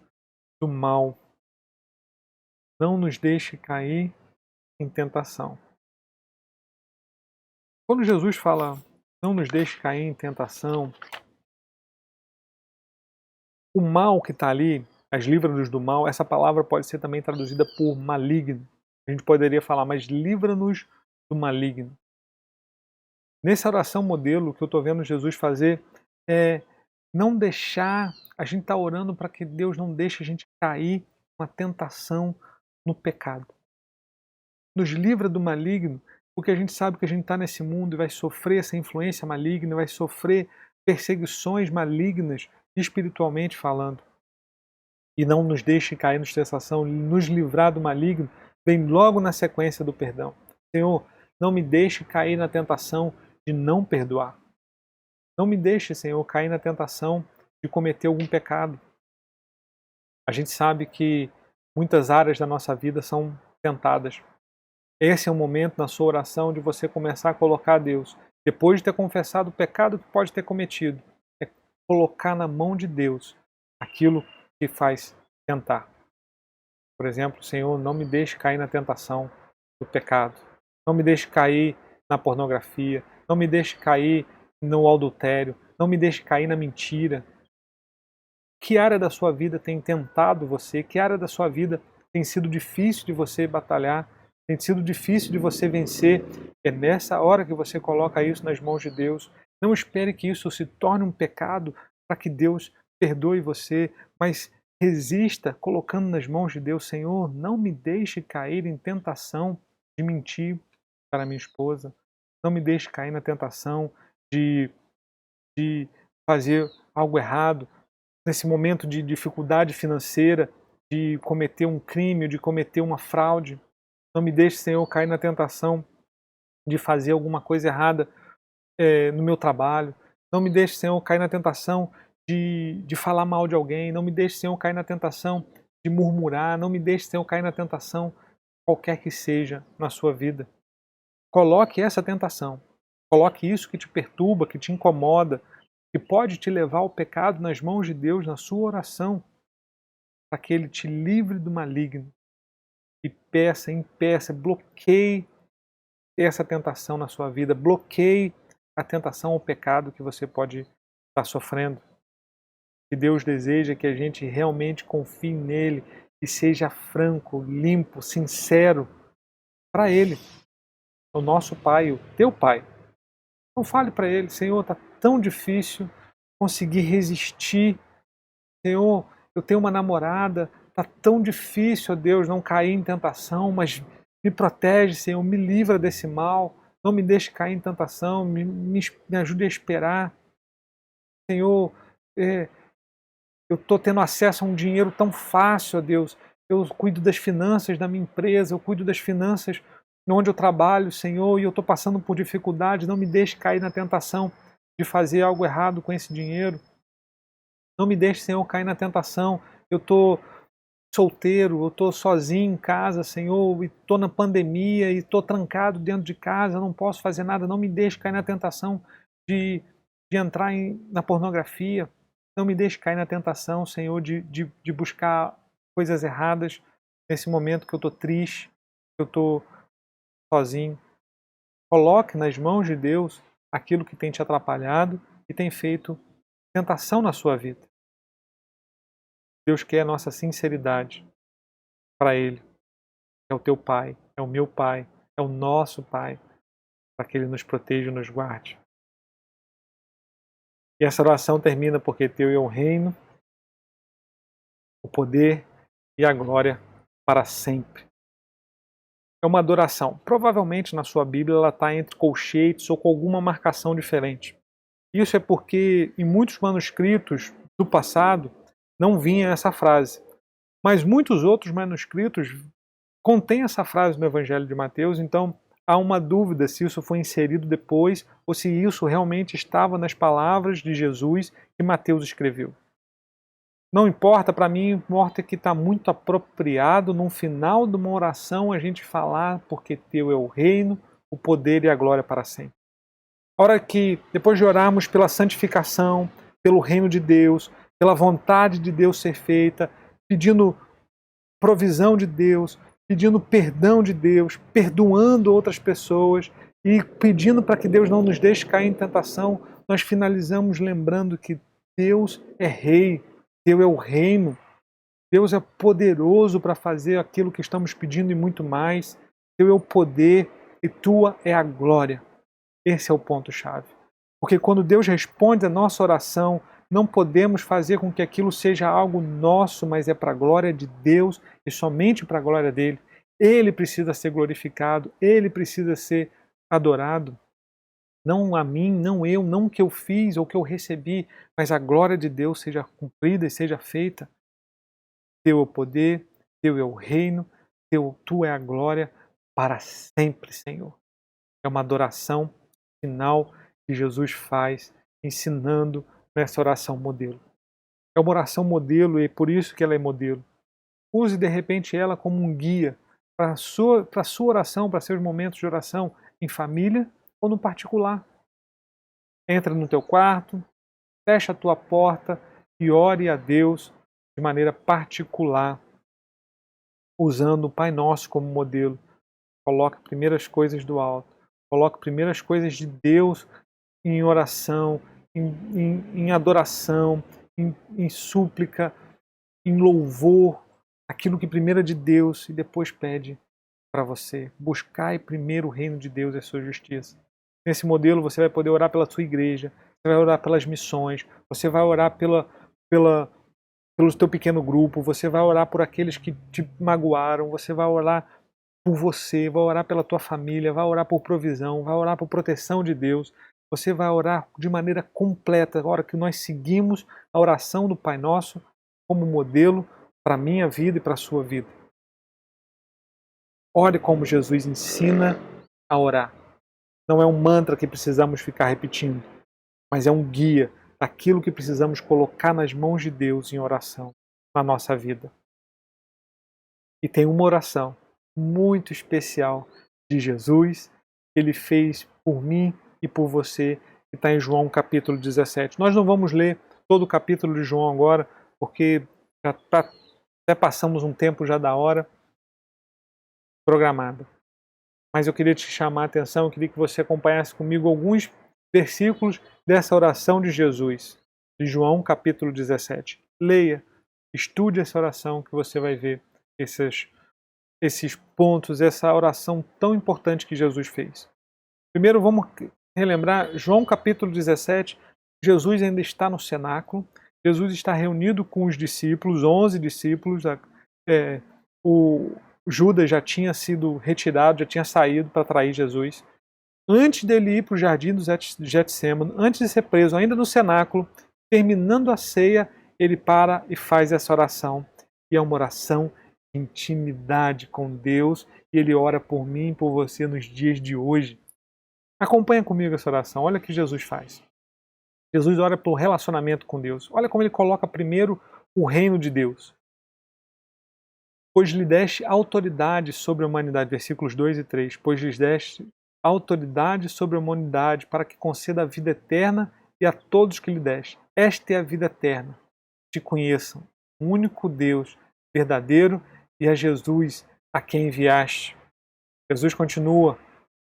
do mal. Não nos deixe cair em tentação. Quando Jesus fala, não nos deixe cair em tentação, o mal que está ali, as livra-nos do mal, essa palavra pode ser também traduzida por maligno. A gente poderia falar, mas livra-nos do maligno. Nessa oração modelo, o que eu estou vendo Jesus fazer é não deixar, a gente está orando para que Deus não deixe a gente cair na tentação, no pecado. Nos livra do maligno, porque a gente sabe que a gente está nesse mundo e vai sofrer essa influência maligna, vai sofrer perseguições malignas, espiritualmente falando. E não nos deixe cair na tentação, nos livrar do maligno, vem logo na sequência do perdão. Senhor, não me deixe cair na tentação de não perdoar. Não me deixe, Senhor, cair na tentação de cometer algum pecado. A gente sabe que muitas áreas da nossa vida são tentadas. Esse é o momento na sua oração de você começar a colocar a Deus, depois de ter confessado o pecado que pode ter cometido, é colocar na mão de Deus aquilo que faz tentar. Por exemplo, Senhor, não me deixe cair na tentação do pecado. Não me deixe cair na pornografia. Não me deixe cair no adultério. Não me deixe cair na mentira. Que área da sua vida tem tentado você? Que área da sua vida tem sido difícil de você batalhar? Tem sido difícil de você vencer? É nessa hora que você coloca isso nas mãos de Deus. Não espere que isso se torne um pecado para que Deus perdoe você, mas resista colocando nas mãos de Deus: Senhor, não me deixe cair em tentação de mentir para minha esposa. Não me deixe cair na tentação de fazer algo errado, nesse momento de dificuldade financeira, de cometer um crime, de cometer uma fraude. Não me deixe, Senhor, cair na tentação de fazer alguma coisa errada no meu trabalho. Não me deixe, Senhor, cair na tentação de falar mal de alguém. Não me deixe, Senhor, cair na tentação de murmurar. Não me deixe, Senhor, cair na tentação, qualquer que seja na sua vida. Coloque essa tentação. Coloque isso que te perturba, que te incomoda, que pode te levar ao pecado nas mãos de Deus, na sua oração, para que Ele te livre do maligno. E peça, impeça, bloqueie essa tentação na sua vida, bloqueie a tentação ao pecado que você pode estar sofrendo. Que Deus deseja que a gente realmente confie nele e seja franco, limpo, sincero para Ele, o nosso Pai, o teu Pai. Não fale para Ele: Senhor, está tão difícil conseguir resistir. Senhor, eu tenho uma namorada, está tão difícil, ó Deus, não cair em tentação, mas me protege, Senhor, me livra desse mal, não me deixe cair em tentação, me ajude a esperar. Senhor, eu estou tendo acesso a um dinheiro tão fácil, ó Deus, eu cuido das finanças da minha empresa, eu cuido das finanças onde eu trabalho, Senhor, e eu estou passando por dificuldade, não me deixe cair na tentação de fazer algo errado com esse dinheiro. Não me deixe, Senhor, cair na tentação. Eu estou solteiro, eu estou sozinho em casa, Senhor, e estou na pandemia e estou trancado dentro de casa, não posso fazer nada. Não me deixe cair na tentação de entrar na pornografia. Não me deixe cair na tentação, Senhor, de buscar coisas erradas nesse momento que eu estou triste, que eu estou sozinho. Coloque nas mãos de Deus aquilo que tem te atrapalhado e tem feito tentação na sua vida. Deus quer a nossa sinceridade para Ele. É o teu Pai, é o meu Pai, é o nosso Pai, para que Ele nos proteja e nos guarde. E essa oração termina: porque teu é o reino, o poder e a glória para sempre. É uma adoração. Provavelmente na sua Bíblia ela está entre colchetes ou com alguma marcação diferente. Isso é porque em muitos manuscritos do passado não vinha essa frase. Mas muitos outros manuscritos contêm essa frase no Evangelho de Mateus, então há uma dúvida se isso foi inserido depois ou se isso realmente estava nas palavras de Jesus que Mateus escreveu. Não importa, para mim, importa que está muito apropriado no final de uma oração a gente falar: porque teu é o reino, o poder e a glória para sempre. A hora que, depois de orarmos pela santificação, pelo reino de Deus, pela vontade de Deus ser feita, pedindo provisão de Deus, pedindo perdão de Deus, perdoando outras pessoas e pedindo para que Deus não nos deixe cair em tentação, nós finalizamos lembrando que Deus é Rei, Deus é o reino, Deus é poderoso para fazer aquilo que estamos pedindo e muito mais. Teu é o poder e tua é a glória. Esse é o ponto-chave. Porque quando Deus responde a nossa oração, não podemos fazer com que aquilo seja algo nosso, mas é para a glória de Deus e somente para a glória dele. Ele precisa ser glorificado, ele precisa ser adorado. Não a mim, não eu, não o que eu fiz ou o que eu recebi, mas a glória de Deus seja cumprida e seja feita. Teu é o poder, teu é o reino, tu é a glória para sempre, Senhor. É uma adoração final que Jesus faz ensinando nessa oração modelo. É uma oração modelo e é por isso que ela é modelo. Use de repente ela como um guia para a sua oração, para seus momentos de oração em família ou no particular. Entra no teu quarto, fecha a tua porta e ore a Deus de maneira particular, usando o Pai Nosso como modelo. Coloque primeiras coisas do alto, coloque primeiras coisas de Deus em oração, em adoração, em súplica, em louvor, aquilo que primeiro é de Deus e depois pede para você. Buscai primeiro o reino de Deus e a sua justiça. Nesse modelo você vai poder orar pela sua igreja, você vai orar pelas missões, você vai orar pelo teu pequeno grupo, você vai orar por aqueles que te magoaram, você vai orar por você, vai orar pela tua família, vai orar por provisão, vai orar por proteção de Deus. Você vai orar de maneira completa, a hora que nós seguimos a oração do Pai Nosso como modelo para a minha vida e para a sua vida. Ore como Jesus ensina a orar. Não é um mantra que precisamos ficar repetindo, mas é um guia daquilo que precisamos colocar nas mãos de Deus em oração na nossa vida. E tem uma oração muito especial de Jesus que Ele fez por mim e por você, que está em João capítulo 17. Nós não vamos ler todo o capítulo de João agora, porque até passamos um tempo já da hora programada. Mas eu queria te chamar a atenção, eu queria que você acompanhasse comigo alguns versículos dessa oração de Jesus, de João capítulo 17. Leia, estude essa oração que você vai ver esses pontos, essa oração tão importante que Jesus fez. Primeiro vamos relembrar João capítulo 17, Jesus ainda está no cenáculo, Jesus está reunido com os discípulos, 11 discípulos, o Judas já tinha sido retirado, já tinha saído para trair Jesus. Antes dele ir para o jardim do Getsêmani, antes de ser preso, ainda no cenáculo, terminando a ceia, ele para e faz essa oração. E é uma oração de intimidade com Deus, e ele ora por mim e por você nos dias de hoje. Acompanha comigo essa oração, olha o que Jesus faz. Jesus ora pelo relacionamento com Deus. Olha como ele coloca primeiro o reino de Deus. Pois lhe deste autoridade sobre a humanidade, versículos 2 e 3. Pois lhes deste autoridade sobre a humanidade para que conceda a vida eterna e a todos que lhe deste. Esta é a vida eterna. Te conheçam, o único Deus verdadeiro e a Jesus a quem enviaste. Jesus continua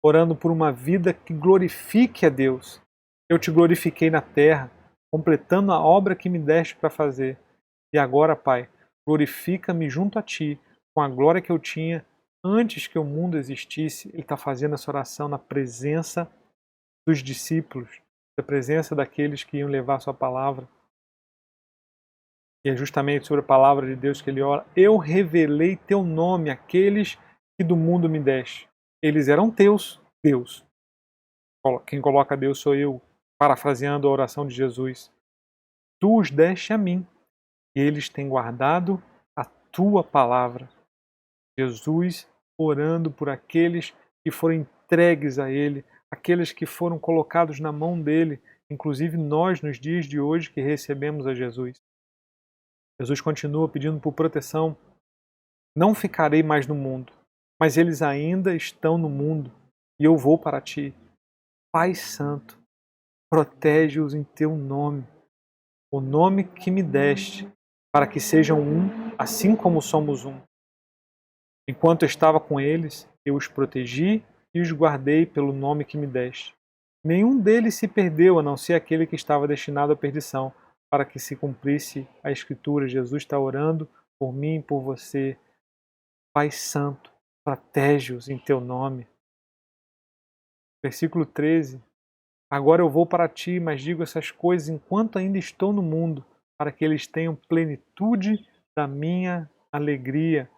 orando por uma vida que glorifique a Deus. Eu te glorifiquei na terra, completando a obra que me deste para fazer. E agora, Pai, glorifica-me junto a Ti, com a glória que eu tinha antes que o mundo existisse. Ele está fazendo essa oração na presença dos discípulos, na presença daqueles que iam levar a sua palavra. E é justamente sobre a palavra de Deus que ele ora. Eu revelei teu nome àqueles que do mundo me deste. Eles eram teus, Deus. Quem coloca Deus sou eu, parafraseando a oração de Jesus. Tu os deste a mim, e eles têm guardado a tua palavra. Jesus orando por aqueles que foram entregues a ele, aqueles que foram colocados na mão dele, inclusive nós nos dias de hoje que recebemos a Jesus. Jesus continua pedindo por proteção. Não ficarei mais no mundo, mas eles ainda estão no mundo, e eu vou para ti. Pai Santo, protege-os em teu nome, o nome que me deste, para que sejam um, assim como somos um. Enquanto estava com eles, eu os protegi e os guardei pelo nome que me deste. Nenhum deles se perdeu, a não ser aquele que estava destinado à perdição, para que se cumprisse a Escritura. Jesus está orando por mim e por você. Pai Santo, protege-os em teu nome. Versículo 13. Agora eu vou para ti, mas digo essas coisas enquanto ainda estou no mundo, para que eles tenham plenitude da minha alegria.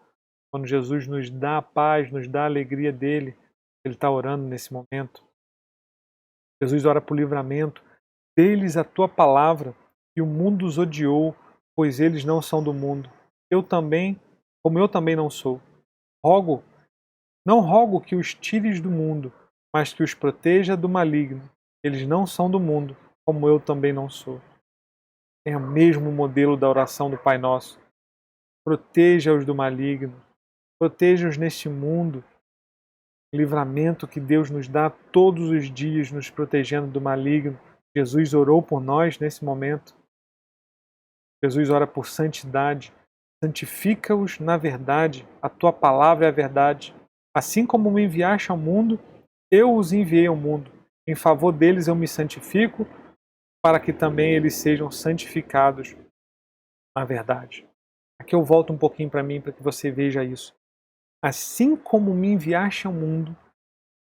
Quando Jesus nos dá a paz, nos dá a alegria dele, ele está orando nesse momento. Jesus ora por livramento. Dê-lhes a tua palavra, e o mundo os odiou, pois eles não são do mundo. Eu também, como eu também não sou. Não rogo que os tires do mundo, mas que os proteja do maligno. Eles não são do mundo, como eu também não sou. Tenha o mesmo modelo da oração do Pai Nosso. Proteja-os do maligno. Proteja-os neste mundo. O livramento que Deus nos dá todos os dias, nos protegendo do maligno. Jesus orou por nós nesse momento. Jesus ora por santidade. Santifica-os na verdade. A tua palavra é a verdade. Assim como me enviaste ao mundo, eu os enviei ao mundo. Em favor deles eu me santifico, para que também eles sejam santificados na verdade. Aqui eu volto um pouquinho para mim, para que você veja isso. Assim como me enviaste ao mundo,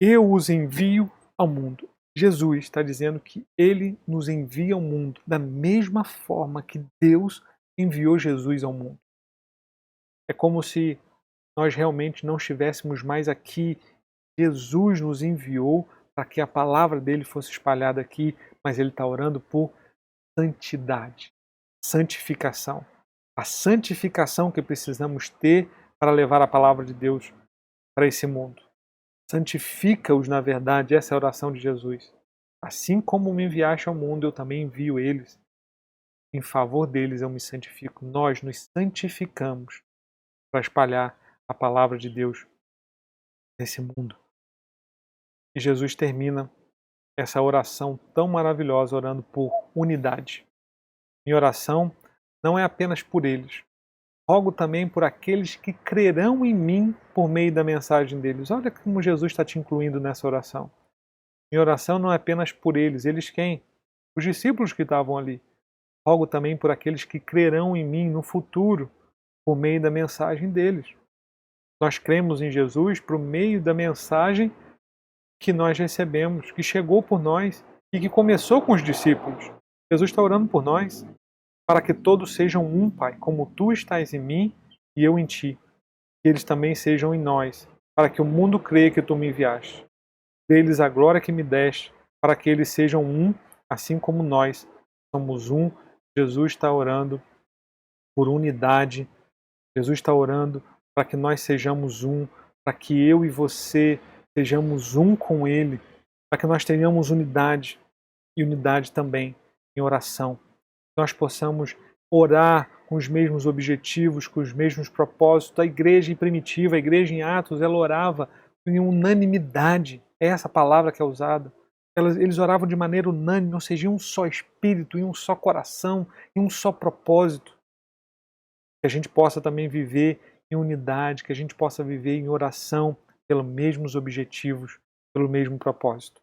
eu os envio ao mundo. Jesus está dizendo que ele nos envia ao mundo da mesma forma que Deus enviou Jesus ao mundo. É como se nós realmente não estivéssemos mais aqui. Jesus nos enviou para que a palavra dele fosse espalhada aqui, mas ele está orando por santidade, santificação. A santificação que precisamos ter para levar a palavra de Deus para esse mundo. Santifica-os na verdade, essa é a oração de Jesus. Assim como me enviaste ao mundo, eu também envio eles. Em favor deles eu me santifico. Nós nos santificamos para espalhar a palavra de Deus nesse mundo. E Jesus termina essa oração tão maravilhosa orando por unidade. Minha oração não é apenas por eles. Rogo também por aqueles que crerão em mim por meio da mensagem deles. Olha como Jesus está te incluindo nessa oração. Minha oração não é apenas por eles. Eles quem? Os discípulos que estavam ali. Rogo também por aqueles que crerão em mim no futuro por meio da mensagem deles. Nós cremos em Jesus por meio da mensagem que nós recebemos, que chegou por nós e que começou com os discípulos. Jesus está orando por nós, para que todos sejam um, Pai, como Tu estás em mim e eu em Ti. Que eles também sejam em nós, para que o mundo creia que Tu me enviaste. Deles a glória que me deste, para que eles sejam um, assim como nós somos um. Jesus está orando por unidade. Jesus está orando para que nós sejamos um, para que eu e você sejamos um com Ele, para que nós tenhamos unidade e unidade também em oração. Que nós possamos orar com os mesmos objetivos, com os mesmos propósitos. A igreja primitiva, a igreja em Atos, ela orava em unanimidade. É essa palavra que é usada. Eles oravam de maneira unânime, ou seja, em um só espírito, em um só coração, em um só propósito. Que a gente possa também viver em unidade, que a gente possa viver em oração pelos mesmos objetivos, pelo mesmo propósito.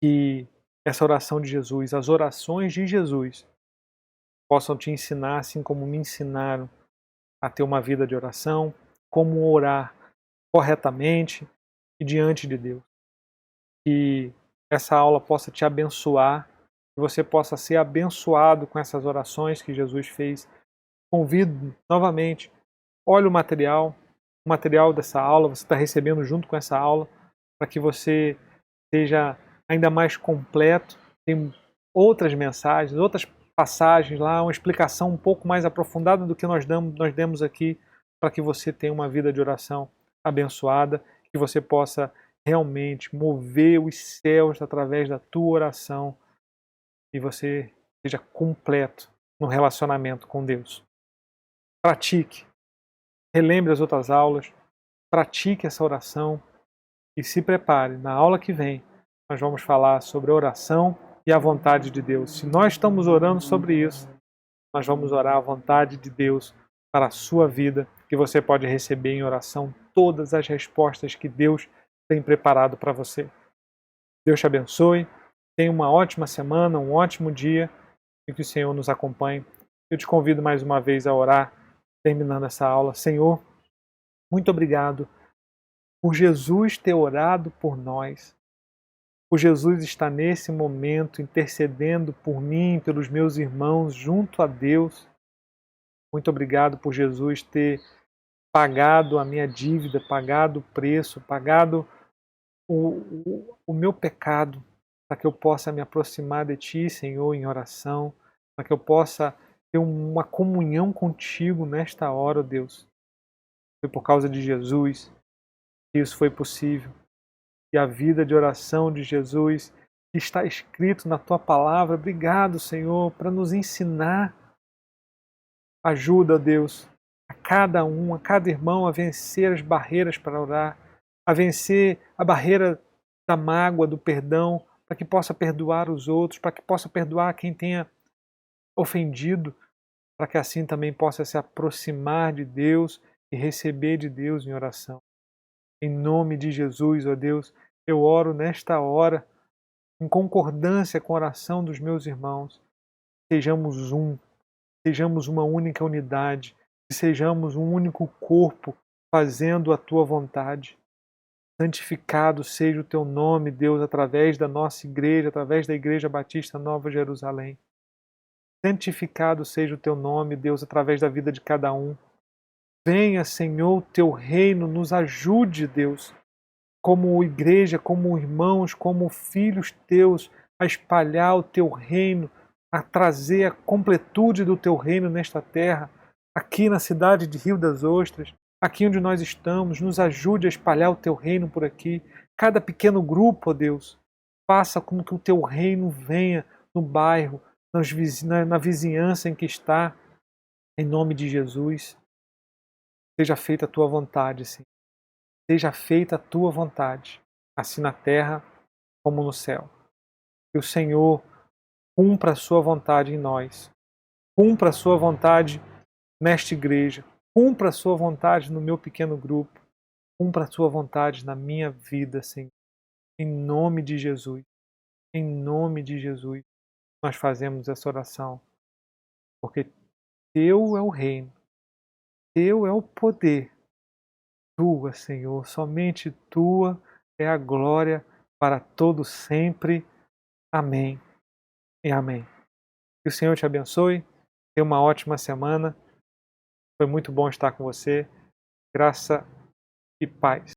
Que essa oração de Jesus, as orações de Jesus, possam te ensinar, assim como me ensinaram, a ter uma vida de oração, como orar corretamente e diante de Deus. Que essa aula possa te abençoar, que você possa ser abençoado com essas orações que Jesus fez. Convido novamente, olhe o material dessa aula, você está recebendo junto com essa aula, para que você seja ainda mais completo. Tem outras mensagens, outras passagens lá, uma explicação um pouco mais aprofundada do que nós demos aqui, para que você tenha uma vida de oração abençoada, que você possa realmente mover os céus através da tua oração e você seja completo no relacionamento com Deus. Pratique, relembre as outras aulas, pratique essa oração e se prepare. Na aula que vem, nós vamos falar sobre a oração e a vontade de Deus. Se nós estamos orando sobre isso, nós vamos orar a vontade de Deus para a sua vida, que você pode receber em oração todas as respostas que Deus tem preparado para você. Deus te abençoe, tenha uma ótima semana, um ótimo dia e que o Senhor nos acompanhe. Eu te convido mais uma vez a orar, terminando essa aula. Senhor, muito obrigado por Jesus ter orado por nós, por Jesus estar nesse momento intercedendo por mim, pelos meus irmãos, junto a Deus. Muito obrigado por Jesus ter pagado a minha dívida, pagado o preço, pagado o meu pecado, para que eu possa me aproximar de Ti, Senhor, em oração, para que eu possa ter uma comunhão contigo nesta hora, ó Deus. Foi por causa de Jesus que isso foi possível. E a vida de oração de Jesus, que está escrito na Tua palavra. Obrigado, Senhor, para nos ensinar. Ajuda, Deus, a cada irmão a vencer as barreiras para orar, a vencer a barreira da mágoa, do perdão, para que possa perdoar os outros, para que possa perdoar quem tenha ofendido, para que assim também possa se aproximar de Deus e receber de Deus em oração. Em nome de Jesus, ó Deus, eu oro nesta hora, em concordância com a oração dos meus irmãos. Sejamos um, sejamos uma única unidade, sejamos um único corpo, fazendo a Tua vontade. Santificado seja o Teu nome, Deus, através da nossa igreja, através da Igreja Batista Nova Jerusalém. Santificado seja o Teu nome, Deus, através da vida de cada um. Venha, Senhor, o Teu reino, nos ajude, Deus, como igreja, como irmãos, como filhos Teus, a espalhar o Teu reino, a trazer a completude do Teu reino nesta terra, aqui na cidade de Rio das Ostras, aqui onde nós estamos. Nos ajude a espalhar o Teu reino por aqui. Cada pequeno grupo, ó Deus, faça com que o Teu reino venha no bairro, na vizinhança em que está, em nome de Jesus. Seja feita a Tua vontade, Senhor. Seja feita a Tua vontade, assim na terra como no céu. Que o Senhor cumpra a Sua vontade em nós. Cumpra a Sua vontade nesta igreja. Cumpra a Sua vontade no meu pequeno grupo. Cumpra a Sua vontade na minha vida, Senhor. Em nome de Jesus. Em nome de Jesus, nós fazemos essa oração. Porque Teu é o reino. Teu é o poder. Tua, Senhor, somente Tua é a glória para todo sempre. Amém e amém. Que o Senhor te abençoe. Tenha uma ótima semana. Foi muito bom estar com você. Graça e paz.